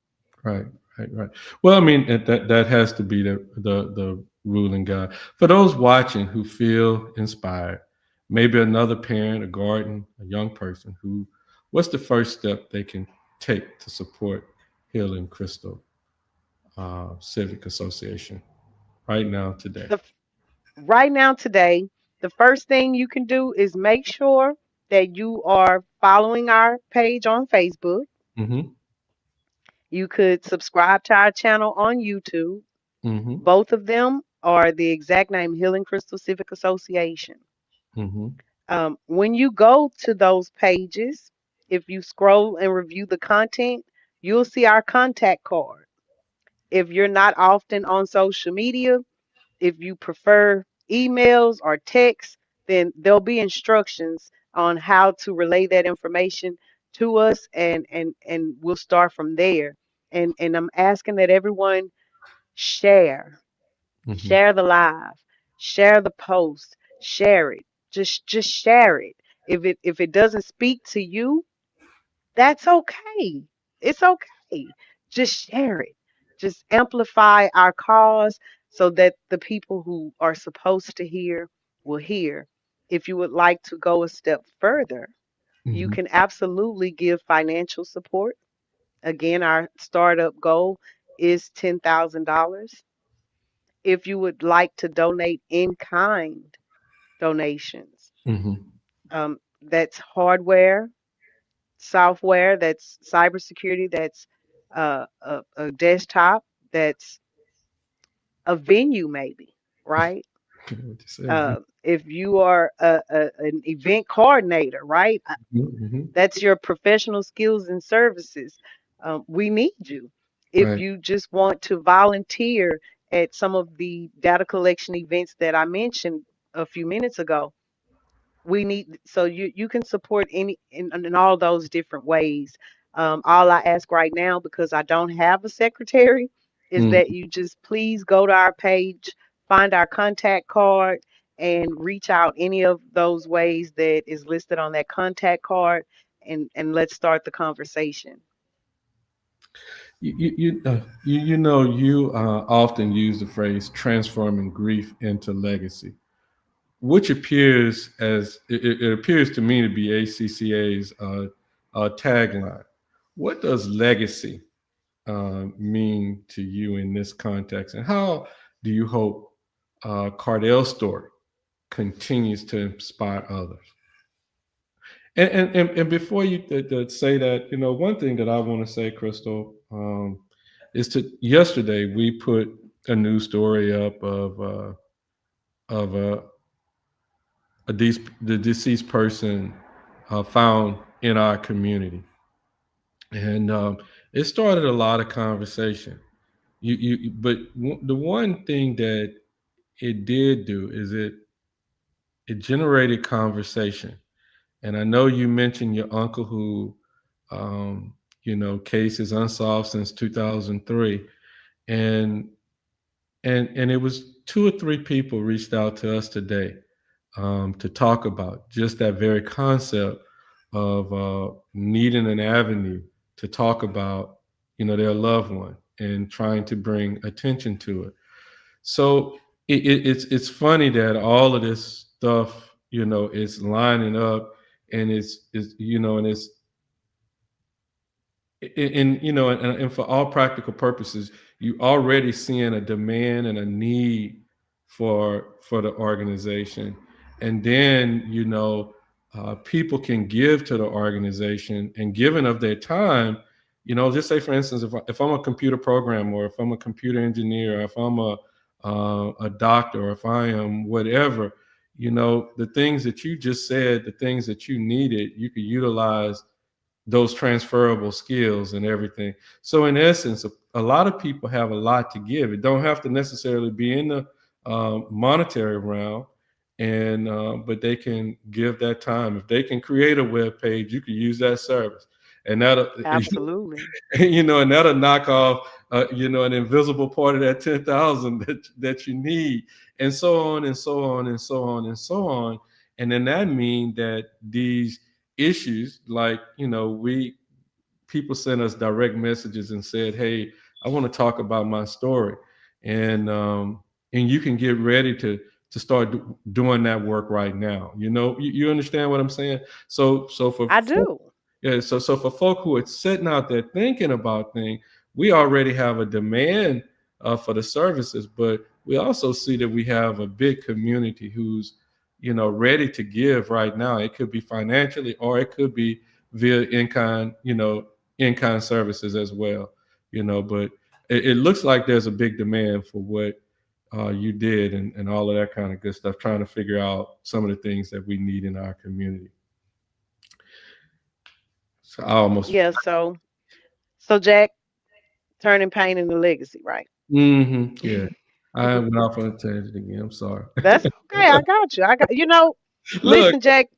Right, right, right. Well, I mean, that has to be the ruling guide for those watching who feel inspired. Maybe another parent, a guardian, a young person who. What's the first step they can take to support Healing Crystal Civic Association right now today? The right now today, the first thing you can do is make sure that you are following our page on Facebook. Mm-hmm. You could subscribe to our channel on YouTube. Mm-hmm. Both of them are the exact name Healing Crystal Civic Association. Mm-hmm. When you go to those pages, if you scroll and review the content, you'll see our contact card. If you're not often on social media, if you prefer emails or texts, then there'll be instructions on how to relay that information to us and we'll start from there. And I'm asking that everyone share. Mm-hmm. Share the live, share the post, share it. Just share it. If it doesn't speak to you, that's okay. It's okay. Just share it. Just amplify our cause so that the people who are supposed to hear will hear. If you would like to go a step further, you Mm-hmm. can absolutely give financial support. Again, our startup goal is $10,000. If you would like to donate in kind donations, Mm-hmm. that's hardware, software, that's cybersecurity, that's a desktop, that's a venue, maybe, right? What you say? If you are an event coordinator, right? Mm-hmm. That's your professional skills and services. We need you. If Right. you just want to volunteer at some of the data collection events that I mentioned a few minutes ago, we need so you can support any in all those different ways. All I ask right now, because I don't have a secretary, is that Mm-hmm. you just please go to our page, find our contact card, and reach out any of those ways that is listed on that contact card, and let's start the conversation. You often use the phrase transforming grief into legacy, which appears as it appears to me to be ACCA's tagline. What does legacy mean to you in this context, and how do you hope Cardell's story continues to inspire others? And before you say that, one thing that I want to say, Crystal, is to yesterday we put a news story up of the deceased person found in our community, and it started a lot of conversation. But the one thing that it did do is it generated conversation. And I know you mentioned your uncle who, case is unsolved since 2003, and and it was two or three people reached out to us today to talk about just that very concept of needing an avenue to talk about, their loved one and trying to bring attention to it. So it's funny that all of this stuff, is lining up, and it's and it's and for all practical purposes, you already seeing a demand and a need for the organization, and then people can give to the organization and giving of their time. Just say for instance, if I'm a computer programmer, or if I'm a computer engineer, or if I'm a doctor, or if I am whatever, the things that you just said, the things that you needed, you could utilize those transferable skills and everything. So in essence, a lot of people have a lot to give. It don't have to necessarily be in the monetary realm, and but they can give that time. If they can create a web page, you can use that service, and that'll Absolutely. and that'll knock off an invisible part of that 10,000 that you need, and so on and so on and so on and so on. And then that means that these issues, like we people sent us direct messages and said, "Hey, I want to talk about my story," and you can get ready to start doing that work right now. You understand what I'm saying? So for I do. yeah, so for folk who are sitting out there thinking about things, we already have a demand for the services, but we also see that we have a big community who's ready to give right now. It could be financially, or it could be via in-kind services as well. But it looks like there's a big demand for what you did, and all of that kind of good stuff. Trying to figure out some of the things that we need in our community. So I almost. Yeah, so Jack, turning pain into legacy, right? Yeah. I went off on a tangent again. I'm sorry. That's okay. I got you. Look. Listen, Jack,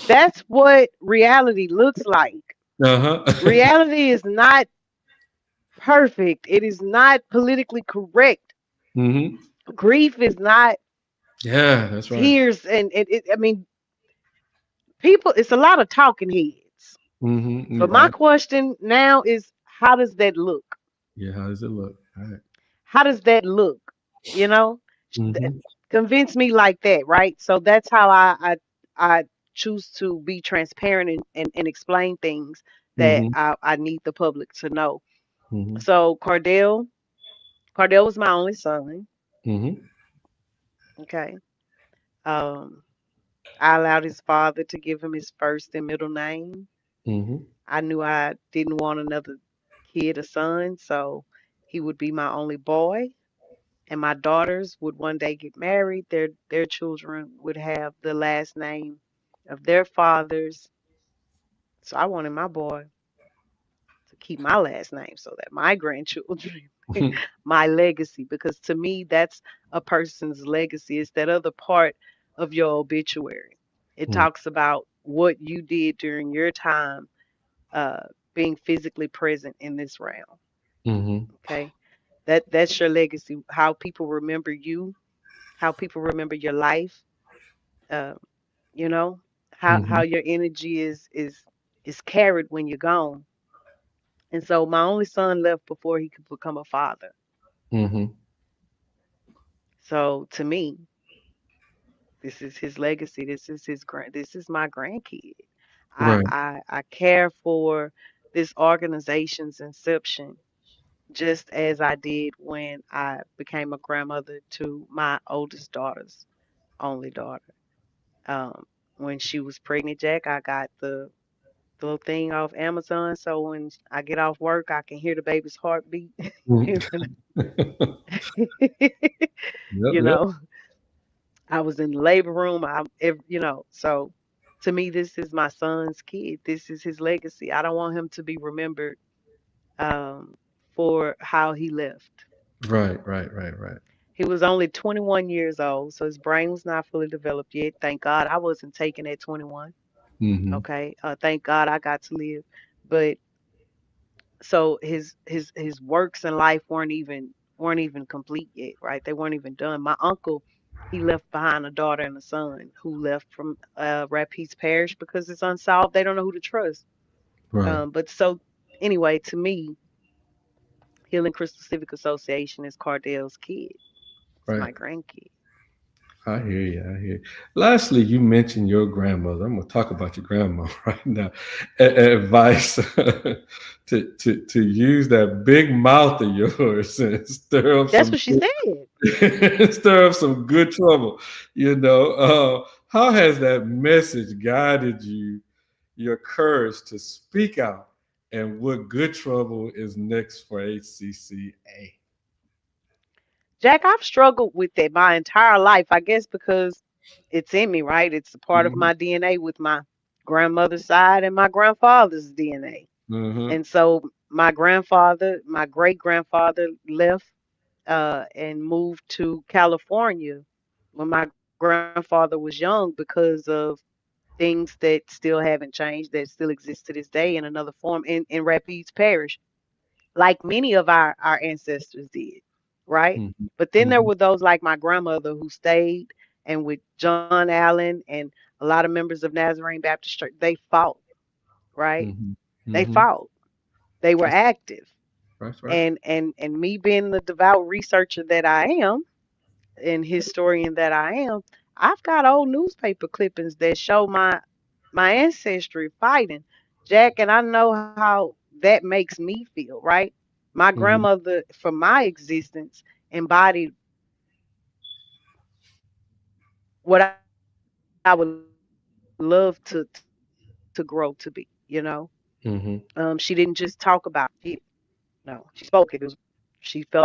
that's what reality looks like. Uh-huh. Reality is not perfect. It is not politically correct. hmm Grief is not Yeah, that's right. tears and I mean, people, it's a lot of talking heads. But my Right. question now is, how does that look? Yeah, how does it look? All right. How does that look? You know, Th- Mm-hmm. convince me like that, right? So that's how I choose to be transparent and explain things that Mm-hmm. I need the public to know. Mm-hmm. So Cardell was my only son. Mm-hmm. Okay. Um, I allowed his father to give him his first and middle name. Mm-hmm. I knew I didn't want another kid, a son, so he would be my only boy. And my daughters would one day get married. Their children would have the last name of their fathers. So I wanted my boy to keep my last name so that my grandchildren, my legacy, because to me that's a person's legacy. It's that other part of your obituary. It talks about what you did during your time uh, being physically present in this realm. Mm-hmm. Okay, that's your legacy. How people remember you, how people remember your life. Uh, you know how Mm-hmm. your energy is carried when you're gone. And so my only son left before he could become a father. Mm-hmm. So to me, this is his legacy. This is my grandkid. Right. I care for this organization's inception just as I did when I became a grandmother to my oldest daughter's only daughter. Um, when she was pregnant, Jack, I got the little thing off Amazon, so when I get off work, I can hear the baby's heartbeat. Mhm. Yep. You Yep. know, I was in the labor room. So to me, this is my son's kid. This is his legacy. I don't want him to be remembered um, for how he left. Right. Right. Right. Right. He was only 21 years old, so his brain was not fully developed yet. Thank God I wasn't taken at 21. Mm-hmm. Okay, thank God I got to live. But so his works in life weren't even complete yet, right? They weren't even done. My uncle, he left behind a daughter and a son who left from Rapides Parish because it's unsolved. They don't know who to trust. Right. But so anyway, to me, Healing Crystals Civic Association is Cardell's kid. It's Right. my grandkid. I hear you. I hear you. Lastly, you mentioned your grandmother. I'm going to talk about your grandma right now. Advice to use that big mouth of yours and That's what she said. stir up some good trouble. How has that message guided your courage to speak out, and what good trouble is next for HCCA? Jack, I've struggled with that my entire life, I guess because it's in me, right? It's a part of Mm-hmm. my DNA with my grandmother's side and my grandfather's DNA. Mm-hmm. And so my grandfather, my great grandfather left. and moved to California when my grandfather was young because of things that still haven't changed, that still exist to this day in another form in Rapides Parish, like many of our ancestors did, right? Mhm. But then there Mhm. were those like my grandmother who stayed, and with John Allen and a lot of members of Nazarene Baptist Church, they fought, right? Mhm. They Mhm. fought. They were That's active. right. And me being the devout researcher that I am and historian that I am, I've got old newspaper clippings that show my ancestry fighting. Jack, and I know how that makes me feel, right? My Mhm. grandmother, for my existence, embodied what I would love to grow to be, she didn't just talk about it. Mhm. No, she spoke it. She felt like something needed to be spoke on. She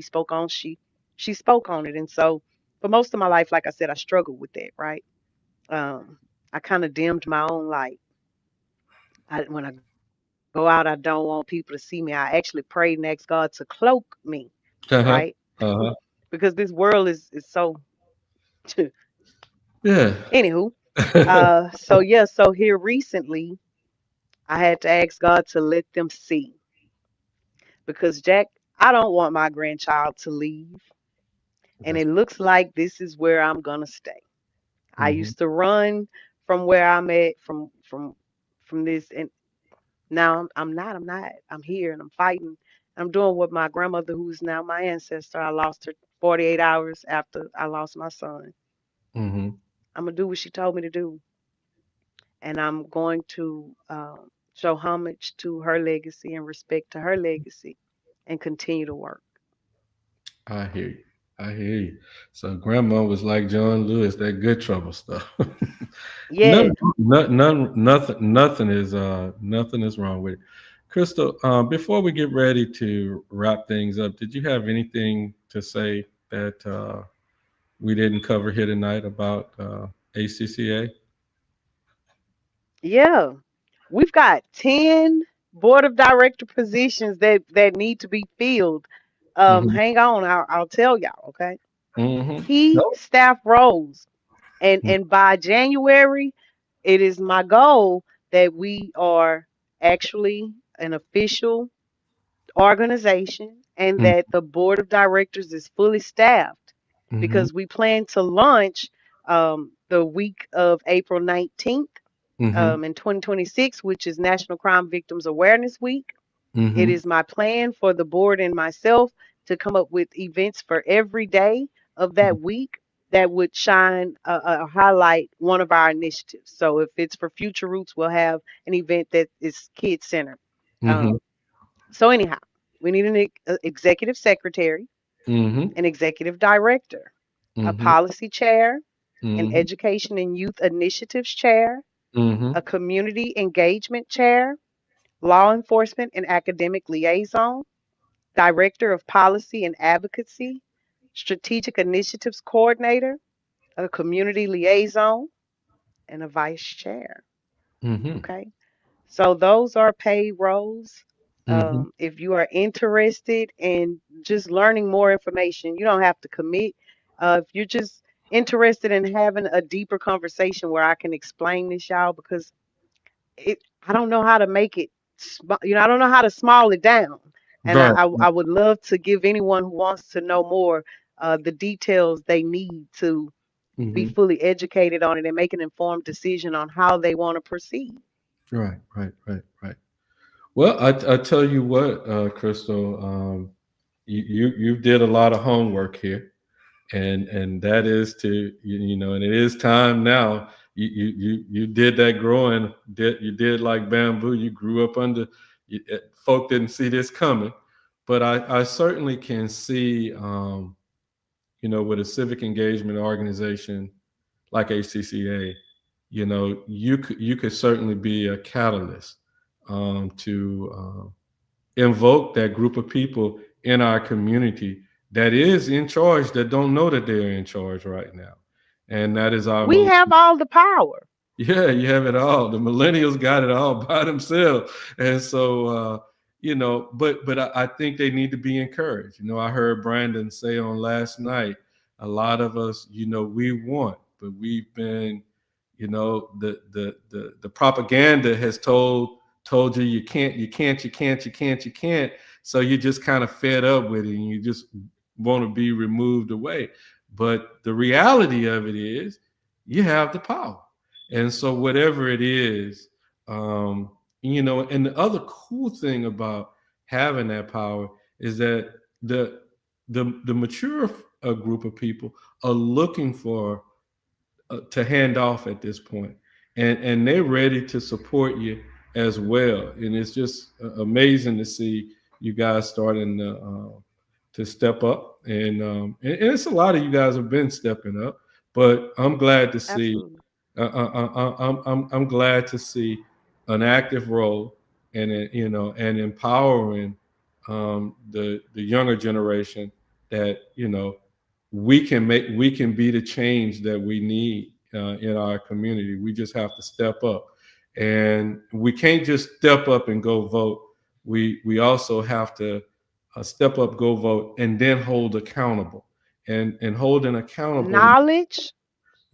spoke on it. And so for most of my life, like I said, I struggled with that, right? Um, I kind of dimmed my own light. When I go out, I don't want people to see me. I actually prayed and asked God to cloak me, right? Uh-huh. Uh-huh. Because this world is so Yeah. anywho. So yeah, so here recently I had to ask God to let them see. Because Jack, I don't want my grandchild to leave. And That's it looks like this is where I'm gonna stay. I mhm. used to run from where I'm at from this, and now I'm not. I'm here and I'm fighting. I'm doing what my grandmother, who's now my ancestor, I lost her 48 hours after I lost my son. Mhm. I'm gonna do what she told me to do, and I'm going to show homage to her legacy and respect to her legacy, and continue to work. I hear you. I hear you. So grandma was like John Lewis, that good trouble stuff. Yeah. Nothing is wrong with it. Crystal, before we get ready to wrap things up, did you have anything to say that we didn't cover here tonight about ACCA? Yeah, we've got 10 board of director positions that need to be filled. Mm-hmm. Hang on, I'll tell y'all, okay? Mm-hmm. Key Nope. staff roles. And by January, it is my goal that we are actually an official organization and that the board of directors is fully staffed Mm-hmm. because we plan to launch the week of April 19th Mm-hmm. in 2026, which is National Crime Victims Awareness Week. It Mm-hmm. is my plan for the board and myself to come up with events for every day of that week that would shine highlight one of our initiatives. So if it's for Future Roots, we'll have an event that is kid centered. Mm-hmm. Um, so anyhow, we need an executive secretary, Mm-hmm. an executive director, a Mm-hmm. policy chair, an Mm-hmm. education and youth initiatives chair, Mm-hmm. a community engagement chair, law enforcement and academic liaison, director of policy and advocacy, strategic initiatives coordinator, a community liaison, and a vice chair. Mm-hmm. Okay. So those are paid roles. Mm-hmm. If you are interested in just learning more information, you don't have to commit. If you're just interested in having a deeper conversation where I can explain this, y'all, because I don't know how to make it, I don't know how to small it down. And Right. I would love to give anyone who wants to know more the details they need to be Mm-hmm. fully educated on it and make an informed decision on how they want to proceed. Right. Well, I tell you what, Crystal, you did a lot of homework here, and that is to and it is time now. You did that growing. You did like bamboo. You grew up under. Folk didn't see this coming, but I certainly can see. With a civic engagement organization like ACCA, you could certainly be a catalyst to invoke that group of people in our community that is in charge that don't know that they're in charge right now, and that is our We most. have all the power. Yeah, you have it all. The millennials got it all by themselves, and so but I think they need to be encouraged. I heard Brandon say on last night, a lot of us, we want, but we've been, the propaganda has told you you can't. So you just kind of fed up with it and you just want to be removed away. But the reality of it is you have the power. And so whatever it is, and the other cool thing about having that power is that the mature group of people are looking for to hand off at this point, and they're ready to support you as well. And it's just amazing to see you guys starting to step up, and it's a lot of you guys have been stepping up, but I'm glad to see. Absolutely. I'm glad to see an active role and and empowering the younger generation that we can be the change that we need in our community. We just have to step up, and we can't just step up and go vote. We also have to step up, go vote, and then hold accountable, and holding accountable. Knowledge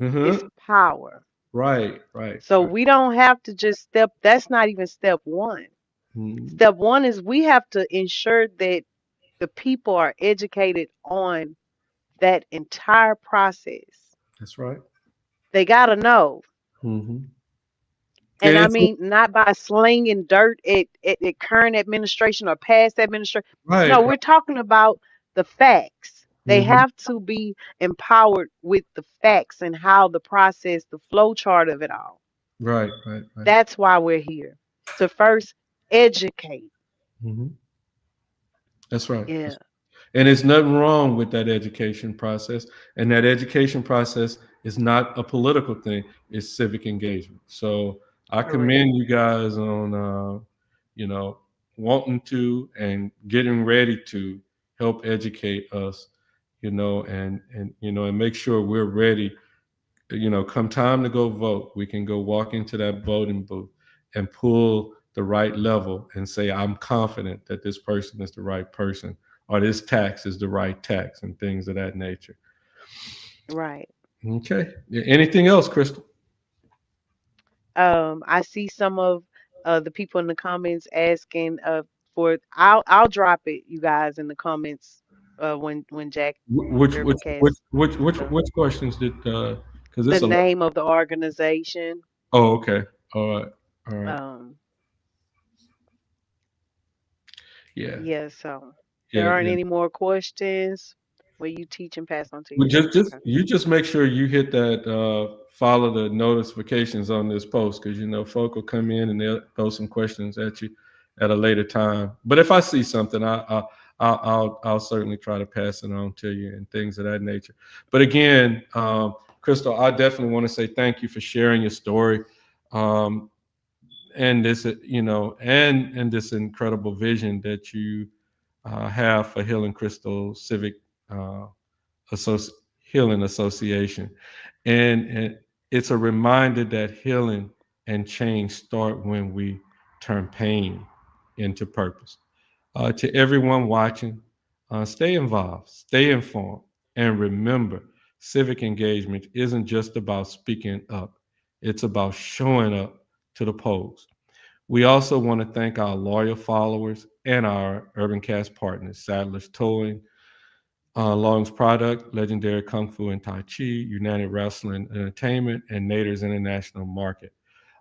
Mhm. is power. Right. So we don't have to just that's not even step one. Mhm. Step one is we have to ensure that the people are educated on that entire process. That's right. They got to know. Mm-hmm. And I mean, not by slinging dirt at current administration or past administration. Right. No, we're talking about the facts. They Mhm. have to be empowered with the facts and how the process, the flow chart of it all. Right. That's why we're here, to first educate. Mm-hmm. That's right. Yeah. And there's nothing wrong with that education process. And that education process is not a political thing. It's civic engagement. So I commend you guys on, wanting to and getting ready to help educate us, and make sure we're ready. Come time to go vote, we can go walk into that voting booth and pull the right level and say, I'm confident that this person is the right person, or this tax is the right tax, and things of that nature. Right. Okay. Anything else, Crystal? I see some of the people in the comments asking for I'll drop it, you guys, in the comments when Jack Which Urban Cast which questions did because the it's a lot. name of the organization. Oh, okay. All right. Um, Yeah. so there Yeah. aren't any more questions. Will you teach and pass on to Well, your just okay. you just make sure you hit that follow the notifications on this post, because folk will come in and they'll throw some questions at you at a later time. But if I see something, I'll certainly try to pass it on to you and things of that nature. But again, Crystal, I definitely want to say thank you for sharing your story, and this and this incredible vision that you have for Healing Crystals Civic Healing Association. And it's a reminder that healing and change start when we turn pain into purpose. To everyone watching, stay involved, stay informed, and remember, civic engagement isn't just about speaking up, it's about showing up to the polls. We also want to thank our loyal followers and our Urban Cast partners, Sadler's Towing, Long's Product, Legendary Kung Fu and Tai Chi, United Wrestling Entertainment, and Nader's International Market.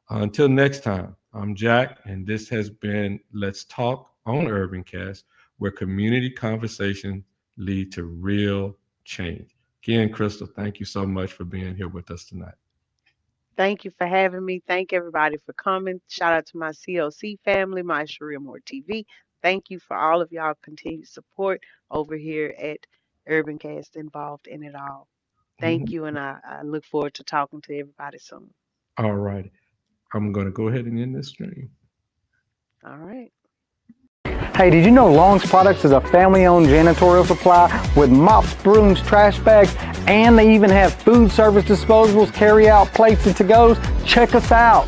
Until next time, I'm Jack, and this has been Let's Talk on Urban Cast, where community conversations lead to real change. Again, Crystal, thank you so much for being here with us tonight. Thank you for having me. Thank everybody for coming. Shout out to my CLC family, my Sharia Moore TV. Thank you for all of y'all continued support over here at Urban Cast, involved in it all. Thank you, and I look forward to talking to everybody soon. All right. I'm going to go ahead and end this stream. All right. Hey, did you know Long's Products is a family-owned janitorial supply with mops, brooms, trash bags, and they even have food service disposables, carry-out plates, and to-goes? Check us out.